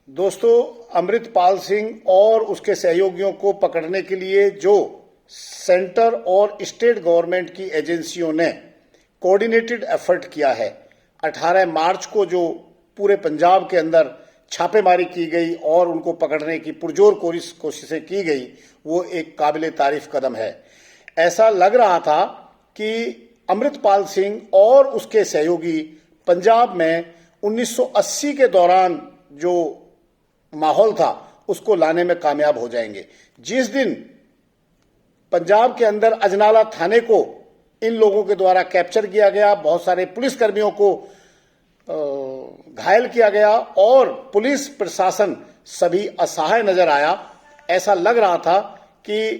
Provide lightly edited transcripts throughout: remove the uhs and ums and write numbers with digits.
दोस्तों, अमृतपाल सिंह और उसके सहयोगियों को पकड़ने के लिए जो सेंटर और स्टेट गवर्नमेंट की एजेंसियों ने कोऑर्डिनेटेड एफर्ट किया है, 18 मार्च को जो पूरे पंजाब के अंदर छापेमारी की गई और उनको पकड़ने की पुरजोर कोशिशें की गई, वो एक काबिले तारीफ कदम है। ऐसा लग रहा था कि अमृतपाल सिंह और उसके सहयोगी पंजाब में 1980 के दौरान जो माहौल था उसको लाने में कामयाब हो जाएंगे। जिस दिन पंजाब के अंदर अजनाला थाने को इन लोगों के द्वारा कैप्चर किया गया, बहुत सारे पुलिसकर्मियों को घायल किया गया और पुलिस प्रशासन सभी असहाय नजर आया, ऐसा लग रहा था कि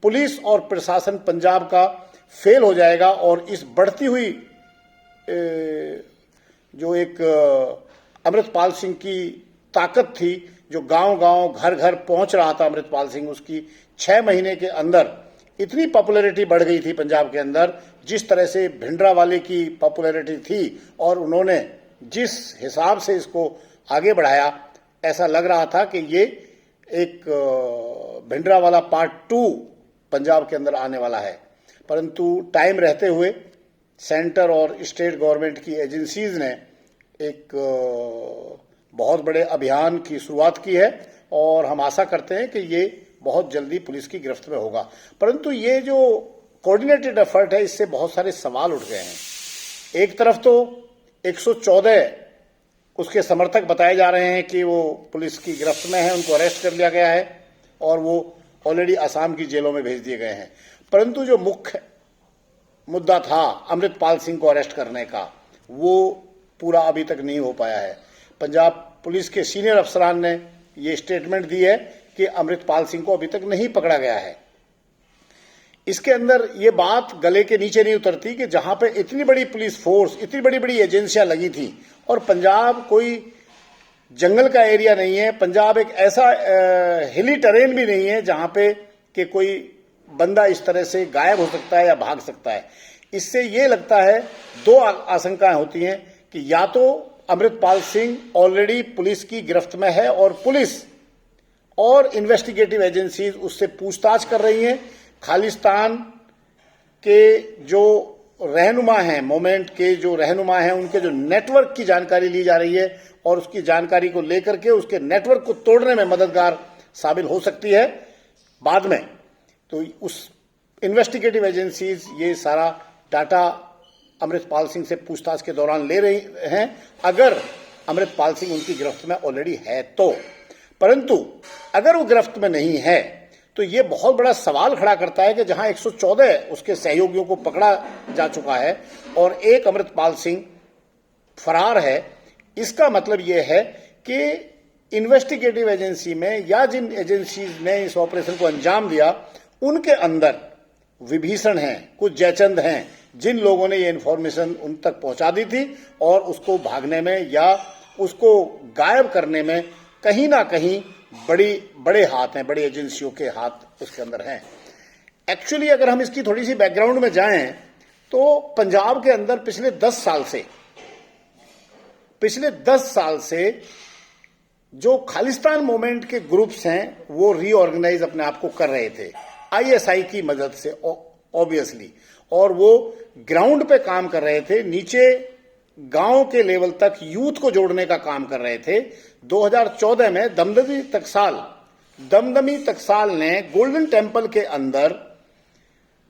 पुलिस और प्रशासन पंजाब का फेल हो जाएगा और इस बढ़ती हुई जो एक अमृतपाल सिंह की ताकत थी, जो गांव-गांव घर-घर पहुंच रहा था अमृतपाल सिंह, उसकी 6 महीने के अंदर इतनी पॉपुलैरिटी बढ़ गई थी पंजाब के अंदर, जिस तरह से भिंडरावाले की पॉपुलैरिटी थी और उन्होंने जिस हिसाब से इसको आगे बढ़ाया, ऐसा लग रहा था कि ये एक भिंडरावाला पार्ट 2 पंजाब के अंदर आने वाला है। परंतु टाइम रहते हुए सेंटर और स्टेट गवर्नमेंट की एजेंसीज ने एक बहुत बड़े अभियान की शुरुआत की है और हम आशा करते हैं कि ये बहुत जल्दी पुलिस की गिरफ्त में होगा। परंतु ये जो कोऑर्डिनेटेड एफर्ट है, इससे बहुत सारे सवाल उठ गए हैं। एक तरफ तो 114 उसके समर्थक बताए जा रहे हैं कि वो पुलिस की गिरफ्त में है, उनको अरेस्ट कर लिया गया है और वो ऑलरेडी असम की जेलों में भेज दिए गए हैं। परंतु जो मुख्य मुद्दा था अमृतपाल सिंह को अरेस्ट करने का, वो पूरा अभी तक नहीं हो पाया है। पंजाब पुलिस के सीनियर अफसरान ने ये स्टेटमेंट दी है कि अमृतपाल सिंह को अभी तक नहीं पकड़ा गया है। इसके अंदर ये बात गले के नीचे नहीं उतरती कि जहां पे इतनी बड़ी पुलिस फोर्स, इतनी बड़ी बड़ी एजेंसियां लगी थी और पंजाब कोई जंगल का एरिया नहीं है, पंजाब एक ऐसा हिली टेरेन भी नहीं है जहां पे कि कोई बंदा इस तरह से गायब हो सकता है या भाग सकता है। इससे ये लगता है, दो आशंकाएं होती हैं कि या तो अमृतपाल सिंह ऑलरेडी पुलिस की गिरफ्त में है और पुलिस और इन्वेस्टिगेटिव एजेंसीज उससे पूछताछ कर रही हैं, खालिस्तान के जो रहनुमा हैं, मोमेंट के जो रहनुमा हैं, उनके जो नेटवर्क की जानकारी ली जा रही है और उसकी जानकारी को लेकर के उसके नेटवर्क को तोड़ने में मददगार साबित हो सकती है बाद में। तो उस इन्वेस्टिगेटिव एजेंसीज ये सारा डाटा अमृतपाल सिंह से पूछताछ के दौरान ले रही हैं, अगर अमृतपाल सिंह उनकी गिरफ्त में ऑलरेडी है तो। परंतु अगर वो गिरफ्त में नहीं है तो ये बहुत बड़ा सवाल खड़ा करता है कि जहां 114 उसके सहयोगियों को पकड़ा जा चुका है और एक अमृतपाल सिंह फरार है, इसका मतलब ये है कि इन्वेस्टिगेटिव एजेंसी में या जिन एजेंसीज ने इस ऑपरेशन को अंजाम दिया, उनके अंदर विभीषण हैं, कुछ जयचंद हैं, जिन लोगों ने ये इन्फॉर्मेशन उन तक पहुंचा दी थी और उसको भागने में या उसको गायब करने में कहीं ना कहीं बड़े हाथ हैं, बड़ी एजेंसियों के हाथ उसके अंदर हैं। एक्चुअली अगर हम इसकी थोड़ी सी बैकग्राउंड में जाएं तो पंजाब के अंदर पिछले 10 साल से जो खालिस्तान मूवमेंट के ग्रुप्स हैं वो रीऑर्गेनाइज अपने आप को कर रहे थे आईएसआई की मदद से ऑब्वियसली, और वो ग्राउंड पे काम कर रहे थे, नीचे गांव के लेवल तक यूथ को जोड़ने का काम कर रहे थे। 2014 में दमदमी टकसाल ने गोल्डन टेम्पल के अंदर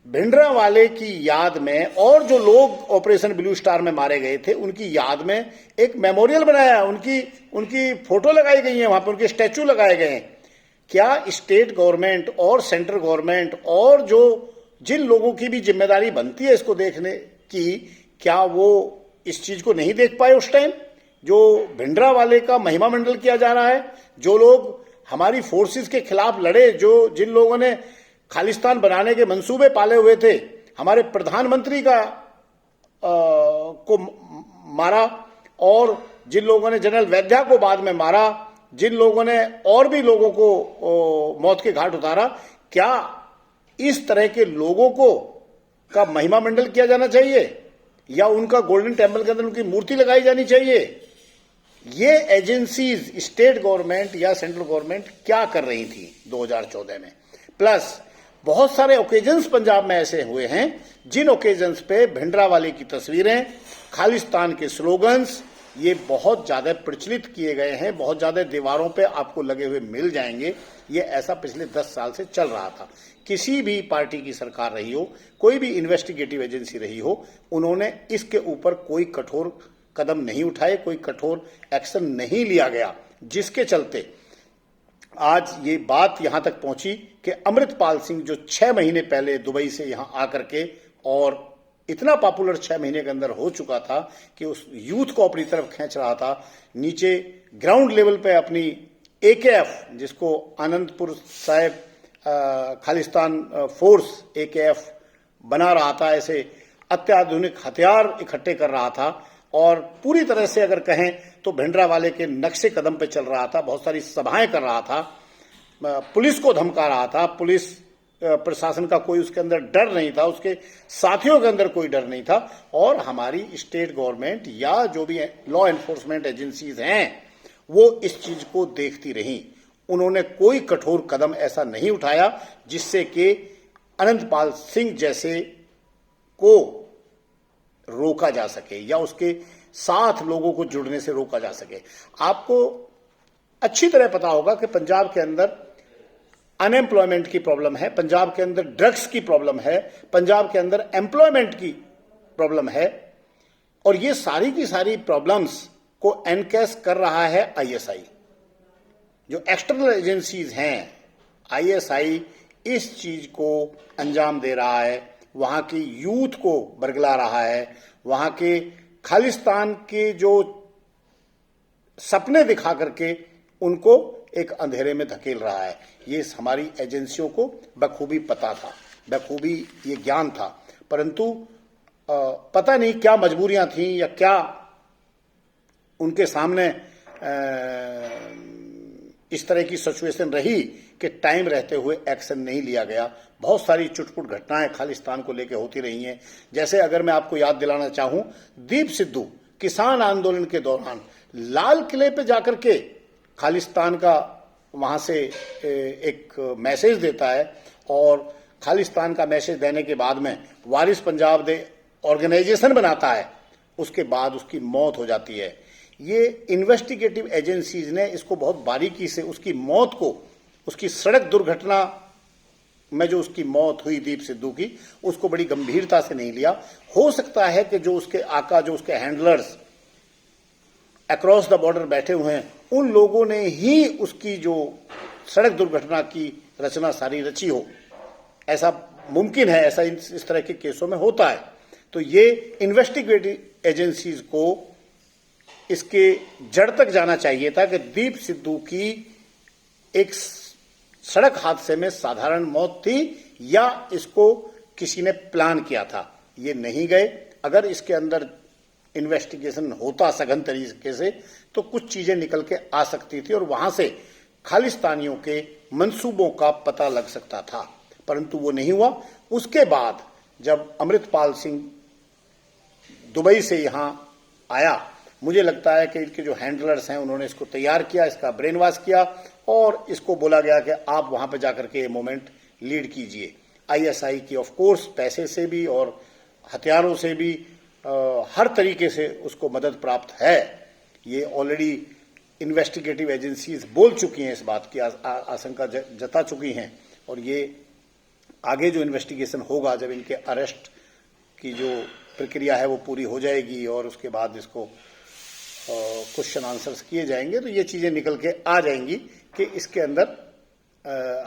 भिंडरावाले की याद में और जो लोग ऑपरेशन ब्लू स्टार में मारे गए थे उनकी याद में एक मेमोरियल बनाया, उनकी फोटो लगाई गई है, वहां पर उनके स्टैचू लगाए गए हैं। क्या स्टेट गवर्नमेंट और सेंट्रल गवर्नमेंट और जो जिन लोगों की भी जिम्मेदारी बनती है इसको देखने की, क्या वो इस चीज को नहीं देख पाए उस टाइम? जो भिंडरावाले का महिमा मंडल किया जा रहा है, जो लोग हमारी फोर्सेस के खिलाफ लड़े, जिन लोगों ने खालिस्तान बनाने के मंसूबे पाले हुए थे, हमारे प्रधानमंत्री को मारा और जिन लोगों ने जनरल वैद्या को बाद में मारा, जिन लोगों ने और भी लोगों को मौत के घाट उतारा, क्या इस तरह के लोगों को का महिमा मंडल किया जाना चाहिए या उनका गोल्डन टेम्पल के अंदर उनकी मूर्ति लगाई जानी चाहिए? ये एजेंसीज स्टेट गवर्नमेंट या सेंट्रल गवर्नमेंट क्या कर रही थी 2014 में। प्लस बहुत सारे ओकेजन्स पंजाब में ऐसे हुए हैं जिन ओकेजन्स पे भिंडरावाले की तस्वीरें, खालिस्तान के स्लोगन्स ये बहुत ज्यादा प्रचलित किए गए हैं, बहुत ज्यादा दीवारों पे आपको लगे हुए मिल जाएंगे। ये ऐसा पिछले 10 साल से चल रहा था। किसी भी पार्टी की सरकार रही हो, कोई भी इन्वेस्टिगेटिव एजेंसी रही हो, उन्होंने इसके ऊपर कोई कठोर कदम नहीं उठाए, कोई कठोर एक्शन नहीं लिया गया, जिसके चलते आज ये बात यहां तक पहुंची कि अमृतपाल सिंह जो 6 महीने पहले दुबई से यहां आकर के और इतना पॉपुलर 6 महीने के अंदर हो चुका था कि उस यूथ को अपनी तरफ खींच रहा था, नीचे ग्राउंड लेवल पे अपनी एकेएफ, जिसको आनंदपुर साहिब खालिस्तान फोर्स एकेएफ बना रहा था, ऐसे अत्याधुनिक हथियार इकट्ठे कर रहा था और पूरी तरह से अगर कहें तो भिंडरावाले के नक्शे कदम पे चल रहा था। बहुत सारी सभाएं कर रहा था, पुलिस को धमका रहा था, पुलिस प्रशासन का कोई उसके अंदर डर नहीं था, उसके साथियों के अंदर कोई डर नहीं था। और हमारी स्टेट गवर्नमेंट या जो भी लॉ एनफोर्समेंट एजेंसीज हैं वो इस चीज को देखती रहीं। उन्होंने कोई कठोर कदम ऐसा नहीं उठाया जिससे कि अनंतपाल सिंह जैसे को रोका जा सके या उसके साथ लोगों को जुड़ने से रोका जा सके। आपको अच्छी तरह पता होगा कि पंजाब के अंदर अनएम्प्लॉयमेंट की प्रॉब्लम है, पंजाब के अंदर ड्रग्स की प्रॉब्लम है, पंजाब के अंदर एम्प्लॉयमेंट की प्रॉब्लम है और ये सारी की सारी प्रॉब्लम्स को एनकैश कर रहा है आईएसआई। जो एक्सटर्नल एजेंसीज हैं, आईएसआई इस चीज को अंजाम दे रहा है, वहां की यूथ को बरगला रहा है, वहां के खालिस्तान के जो सपने दिखा करके उनको एक अंधेरे में धकेल रहा है। ये हमारी एजेंसियों को बखूबी पता था, बखूबी ये ज्ञान था, परंतु पता नहीं क्या मजबूरियां थीं या क्या उनके सामने इस तरह की सिचुएशन रही कि टाइम रहते हुए एक्शन नहीं लिया गया। बहुत सारी चुटपुट घटनाएं खालिस्तान को लेकर होती रही हैं। जैसे अगर मैं आपको याद दिलाना चाहूं, दीप सिद्धू किसान आंदोलन के दौरान लाल किले पे जाकर के खालिस्तान का वहां से एक मैसेज देता है और खालिस्तान का मैसेज देने के बाद में वारिस पंजाब दे ऑर्गेनाइजेशन बनाता है, उसके बाद उसकी मौत हो जाती है। ये इन्वेस्टिगेटिव एजेंसीज ने इसको बहुत बारीकी से उसकी मौत को, उसकी सड़क दुर्घटना में जो उसकी मौत हुई दीप सिद्धू की, उसको बड़ी गंभीरता से नहीं लिया। हो सकता है कि जो उसके आका, जो उसके हैंडलर्स अक्रॉस द बॉर्डर बैठे हुए हैं, उन लोगों ने ही उसकी जो सड़क दुर्घटना की रचना सारी रची हो। ऐसा मुमकिन है, ऐसा इस तरह के केसों में होता है। तो ये इन्वेस्टिगेटिव एजेंसीज को इसके जड़ तक जाना चाहिए था कि दीप सिद्धू की एक सड़क हादसे में साधारण मौत थी या इसको किसी ने प्लान किया था। ये नहीं गए। अगर इसके अंदर इन्वेस्टिगेशन होता सघन तरीके से तो कुछ चीजें निकल के आ सकती थी और वहां से खालिस्तानियों के मंसूबों का पता लग सकता था, परंतु वो नहीं हुआ। उसके बाद जब अमृतपाल सिंह दुबई से यहां आया, मुझे लगता है कि इनके जो हैंडलर्स हैं उन्होंने इसको तैयार किया, इसका ब्रेन वॉश किया और इसको बोला गया कि आप वहां पे जाकर के ये मोमेंट लीड कीजिए। आईएसआई की ऑफ कोर्स पैसे से भी और हथियारों से भी हर तरीके से उसको मदद प्राप्त है। ये ऑलरेडी इन्वेस्टिगेटिव एजेंसीज बोल चुकी हैं, इस बात की आशंका जता चुकी हैं और ये आगे जो इन्वेस्टिगेशन होगा, जब इनके अरेस्ट की जो प्रक्रिया है वो पूरी हो जाएगी और उसके बाद इसको क्वेश्चन आंसर्स किए जाएंगे तो ये चीजें निकल के आ जाएंगी कि इसके अंदर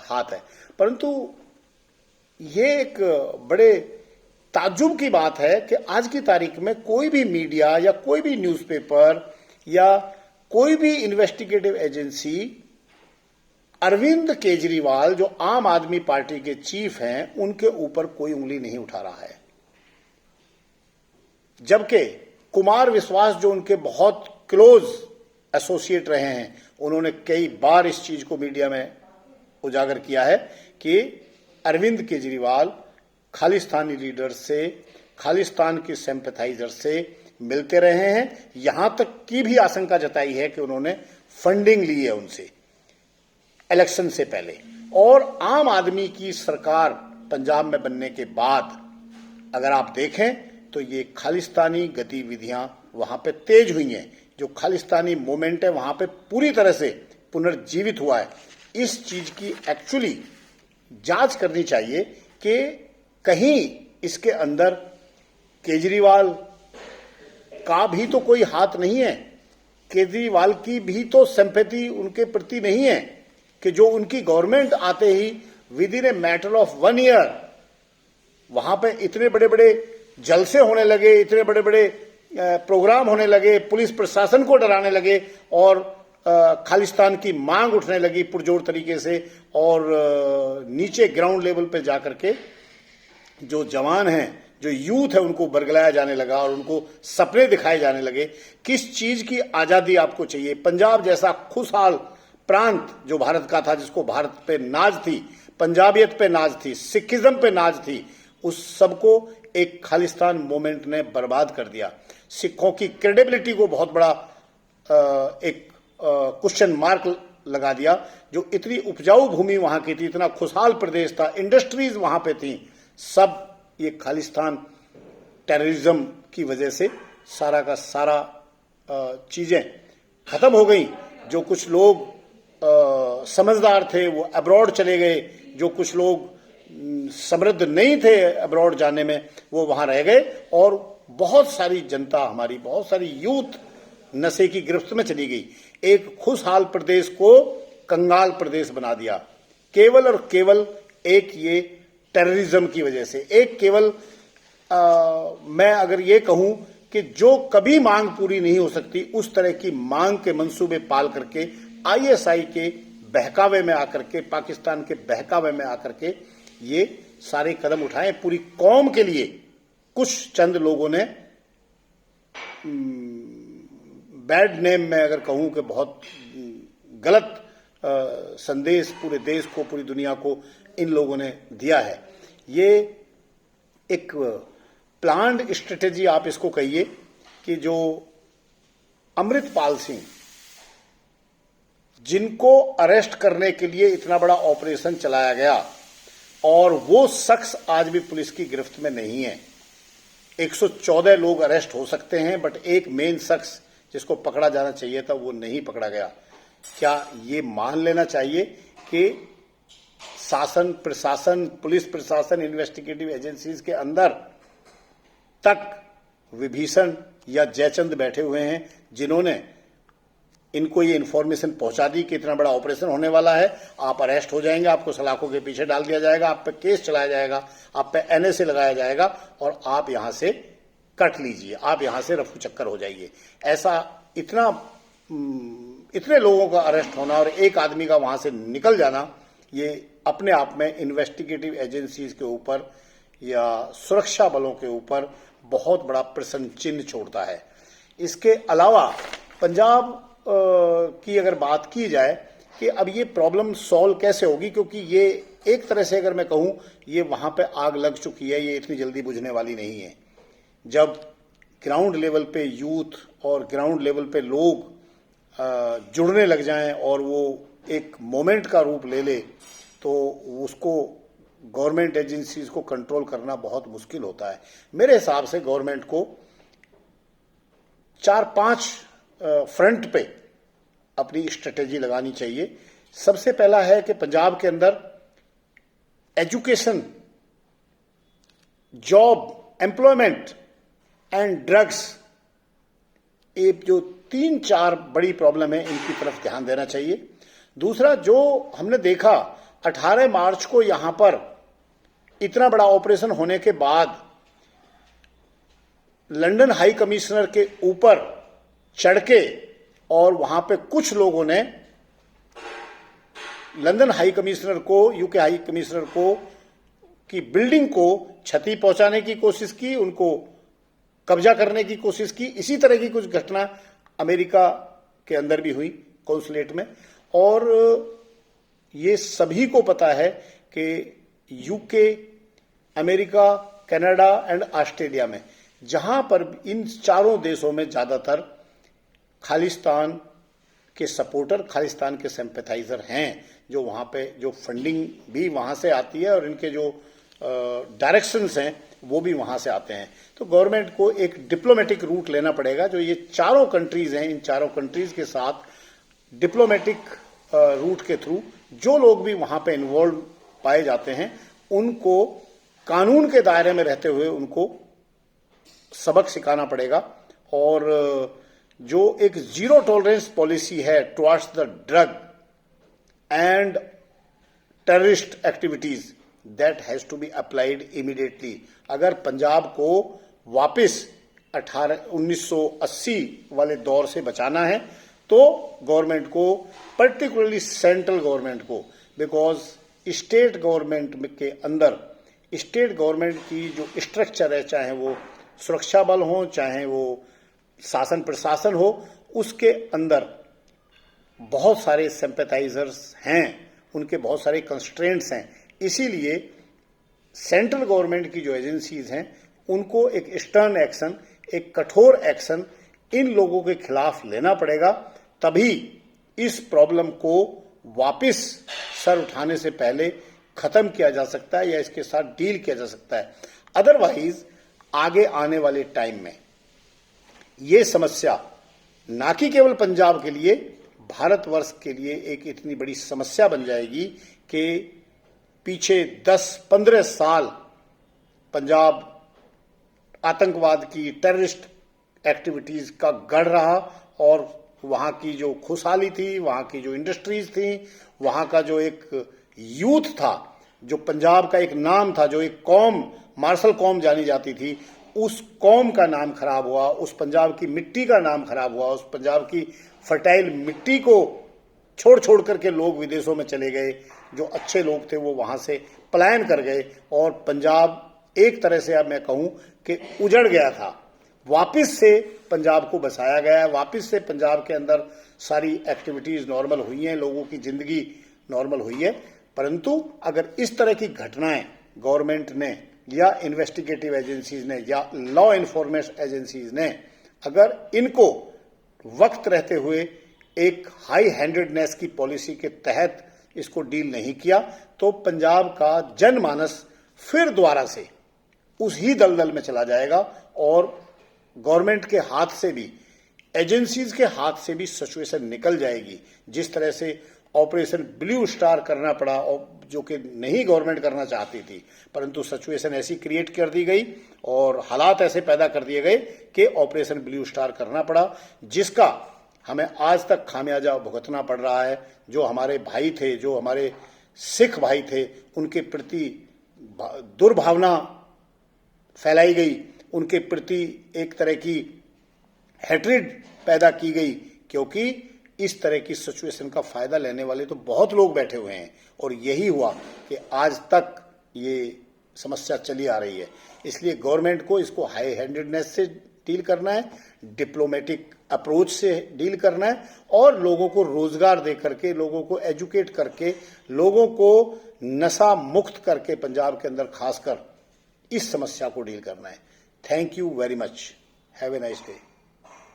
हाथ है। परंतु ये एक बड़े ताज्जुब की बात है कि आज की तारीख में कोई भी मीडिया या कोई भी न्यूज़पेपर या कोई भी इन्वेस्टिगेटिव एजेंसी अरविंद केजरीवाल जो आम आदमी पार्टी के चीफ हैं उनके ऊपर कोई उंगली नहीं उठा रहा है, जबकि कुमार विश्वास जो उनके बहुत क्लोज एसोसिएट रहे हैं, उन्होंने कई बार इस चीज को मीडिया में उजागर किया है कि अरविंद केजरीवाल खालिस्तानी लीडर से, खालिस्तान के सिंपैथाइजर से मिलते रहे हैं। यहां तक की भी आशंका जताई है कि उन्होंने फंडिंग ली है उनसे इलेक्शन से पहले। और आम आदमी की सरकार पंजाब में बनने के बाद अगर आप देखें तो ये खालिस्तानी गतिविधियां वहां पे तेज हुई हैं। जो खालिस्तानी मूवमेंट है वहां पे पूरी तरह से पुनर्जीवित हुआ है। इस चीज की एक्चुअली जांच करनी चाहिए कि कहीं इसके अंदर केजरीवाल का भी तो कोई हाथ नहीं है, केजरीवाल की भी तो सिंपैथी उनके प्रति नहीं है कि जो उनकी गवर्नमेंट आते ही within a matter of 1 year वहां पे इतने बड़े बड़े जलसे होने लगे, इतने बड़े बड़े प्रोग्राम होने लगे, पुलिस प्रशासन को डराने लगे और खालिस्तान की मांग उठने लगी पुरजोर तरीके से। और नीचे ग्राउंड लेवल पे जाकर के जो जवान हैं, जो यूथ है, उनको बरगलाया जाने लगा और उनको सपने दिखाए जाने लगे। किस चीज की आजादी आपको चाहिए? पंजाब जैसा खुशहाल प्रांत जो भारत का था, जिसको भारत पे नाज थी, पंजाबियत पे नाज थी, सिखिज्म पे नाज थी, उस सबको एक खालिस्तान मूवमेंट ने बर्बाद कर दिया। सिखों की क्रेडिबिलिटी को बहुत बड़ा एक क्वेश्चन मार्क लगा दिया। जो इतनी उपजाऊ भूमि वहां की थी, इतना खुशहाल प्रदेश था, इंडस्ट्रीज वहां पे थी, सब ये खालिस्तान टेररिज्म की वजह से सारा का सारा चीजें खत्म हो गई। जो कुछ लोग समझदार थे वो अब्रॉड चले गए, जो कुछ लोग समृद्ध नहीं थे अब्रॉड जाने में वो वहां रह गए, और बहुत सारी जनता हमारी, बहुत सारी यूथ नशे की गिरफ्त में चली गई। एक खुशहाल प्रदेश को कंगाल प्रदेश बना दिया, केवल और केवल एक ये टेररिज्म की वजह से। एक केवल मैं अगर ये कहूं कि जो कभी मांग पूरी नहीं हो सकती, उस तरह की मांग के मंसूबे पाल करके आईएसआई के बहकावे में आकर के, पाकिस्तान के बहकावे में आकर के ये सारे कदम उठाए पूरी कौम के लिए। कुछ चंद लोगों ने बैड नेम में अगर कहूं कि बहुत गलत संदेश पूरे देश को, पूरी दुनिया को इन लोगों ने दिया है। ये एक प्लान्ड स्ट्रेटेजी आप इसको कहिए कि जो अमृतपाल सिंह, जिनको अरेस्ट करने के लिए इतना बड़ा ऑपरेशन चलाया गया, और वो शख्स आज भी पुलिस की गिरफ्त में नहीं है। 114 लोग अरेस्ट हो सकते हैं, बट एक मेन शख्स जिसको पकड़ा जाना चाहिए था वो नहीं पकड़ा गया। क्या ये मान लेना चाहिए कि शासन, प्रशासन, पुलिस प्रशासन, इन्वेस्टिगेटिव एजेंसीज के अंदर तक विभीषण या जयचंद बैठे हुए हैं, जिन्होंने इनको ये इन्फॉर्मेशन पहुंचा दी कि इतना बड़ा ऑपरेशन होने वाला है, आप अरेस्ट हो जाएंगे, आपको सलाखों के पीछे डाल दिया जाएगा, आप पे केस चलाया जाएगा, आप पे एनएसए लगाया जाएगा और आप यहां से कट लीजिए, आप यहां से रफू चक्कर हो जाइए। ऐसा इतने लोगों का अरेस्ट होना और एक आदमी का वहां से निकल जाना, ये अपने आप में इन्वेस्टिगेटिव एजेंसीज के ऊपर या सुरक्षा बलों के ऊपर बहुत बड़ा प्रश्न चिन्ह छोड़ता है। इसके अलावा पंजाब की अगर बात की जाए कि अब ये प्रॉब्लम सॉल्व कैसे होगी, क्योंकि ये एक तरह से अगर मैं कहूं ये वहां पे आग लग चुकी है, ये इतनी जल्दी बुझने वाली नहीं है। जब ग्राउंड लेवल पे यूथ और ग्राउंड लेवल पे लोग जुड़ने लग जाएं और वो एक मोमेंट का रूप ले ले, तो उसको गवर्नमेंट एजेंसीज को कंट्रोल करना बहुत मुश्किल होता है। मेरे हिसाब से गवर्नमेंट को 4-5 फ्रंट पे अपनी स्ट्रेटेजी लगानी चाहिए। सबसे पहला है कि पंजाब के अंदर education, job, employment and drugs, ये जो 3-4 बड़ी प्रॉब्लम है, इनकी तरफ ध्यान देना चाहिए। दूसरा, जो हमने देखा 18 मार्च को यहां पर इतना बड़ा ऑपरेशन होने के बाद लंदन हाई कमिश्नर के ऊपर चढ़ के और वहां पे कुछ लोगों ने लंदन हाई कमिश्नर को, यूके हाई कमिश्नर को की बिल्डिंग को क्षति पहुंचाने की कोशिश की, उनको कब्जा करने की कोशिश की। इसी तरह की कुछ घटना अमेरिका के अंदर भी हुई, कॉन्सुलेट में। और ये सभी को पता है कि UK, America, Canada and Australia में जहां पर इन चारों देशों में ज्यादातर खालिस्तान के सपोर्टर, खालिस्तान के सिंपैथाइजर हैं, जो वहां पे जो फंडिंग भी वहां से आती है और इनके जो डायरेक्शंस हैं वो भी वहां से आते हैं। तो गवर्नमेंट को एक डिप्लोमेटिक रूट लेना पड़ेगा, जो ये चारों कंट्रीज हैं, इन चारों कंट्रीज के साथ डिप्लोमेटिक रूट के थ्रू जो लोग भी वहां पे इन्वॉल्व पाए जाते हैं उनको कानून के दायरे में रहते हुए उनको सबक सिखाना पड़ेगा। और जो एक जीरो टॉलरेंस पॉलिसी है towards the drug and terrorist activities, that has to be applied immediately. अगर पंजाब को वापस 1980 वाले दौर से बचाना है तो गवर्नमेंट को, पर्टिकुलरली सेंट्रल गवर्नमेंट को, बिकॉज स्टेट गवर्नमेंट के अंदर स्टेट गवर्नमेंट की जो स्ट्रक्चर है, चाहे वो सुरक्षा बल हो, चाहे वो शासन प्रशासन हो, उसके अंदर बहुत सारे सिंपैथाइजर्स हैं, उनके बहुत सारे कंस्ट्रेंट्स हैं। इसीलिए सेंट्रल गवर्नमेंट की जो एजेंसीज हैं उनको एक स्टर्न एक्शन, एक कठोर एक्शन इन लोगों के खिलाफ लेना पड़ेगा, तभी इस प्रॉब्लम को वापस सर उठाने से पहले खत्म किया जा सकता है या इसके साथ डील किया जा सकता है। अदरवाइज आगे आने वाले टाइम में ये समस्या ना कि केवल पंजाब के लिए, भारतवर्ष के लिए एक इतनी बड़ी समस्या बन जाएगी कि पीछे 10-15 साल पंजाब आतंकवाद की, टेररिस्ट एक्टिविटीज का गढ़ रहा और वहां की जो खुशहाली थी, वहां की जो इंडस्ट्रीज थी, वहां का जो एक यूथ था, जो पंजाब का एक नाम था, जो एक कौम, मार्शल कौम जानी जाती थी, उस कौम का नाम खराब हुआ, उस पंजाब की मिट्टी का नाम खराब हुआ, उस पंजाब की फर्टाइल मिट्टी को छोड़ छोड़ करके लोग विदेशों में चले गए। जो अच्छे लोग थे वो वहां से पलायन कर गए और पंजाब एक तरह से, अब मैं कहूं कि उजड़ गया था। वापस से पंजाब को बसाया गया, वापस से पंजाब के अंदर सारी एक्टिविटीज नॉर्मल हुई हैं, लोगों की जिंदगी नॉर्मल हुई है। परंतु अगर इस तरह की घटनाएं गवर्नमेंट ने या इन्वेस्टिगेटिव एजेंसीज ने या लॉ इन्फोर्समेंट एजेंसीज ने अगर इनको वक्त रहते हुए एक हाई हैंडेडनेस की पॉलिसी के तहत इसको डील नहीं किया तो पंजाब का जनमानस फिर दोबारा से उसी दलदल में चला जाएगा और गवर्नमेंट के हाथ से भी, एजेंसीज के हाथ से भी सिचुएशन निकल जाएगी। जिस तरह से ऑपरेशन ब्लू स्टार करना पड़ा, जो कि नहीं गवर्नमेंट करना चाहती थी, परंतु सिचुएशन ऐसी क्रिएट कर दी गई और हालात ऐसे पैदा कर दिए गए कि ऑपरेशन ब्लू स्टार करना पड़ा, जिसका हमें आज तक खामियाजा भुगतना पड़ रहा है। जो हमारे भाई थे, जो हमारे सिख भाई थे, उनके प्रति दुर्भावना फैलाई गई, उनके प्रति एक तरह की हैट्रिड पैदा की गई, क्योंकि इस तरह की सिचुएशन का फायदा लेने वाले तो बहुत लोग बैठे हुए हैं और यही हुआ कि आज तक ये समस्या चली आ रही है। इसलिए गवर्नमेंट को इसको हाई हैंडेडनेस से डील करना है, डिप्लोमेटिक अप्रोच से डील करना है और लोगों को रोजगार दे करके, लोगों को एजुकेट करके, लोगों को नशा मुक्त करके पंजाब के अंदर खासकर इस समस्या को डील करना है। Thank you very much. Have a nice day.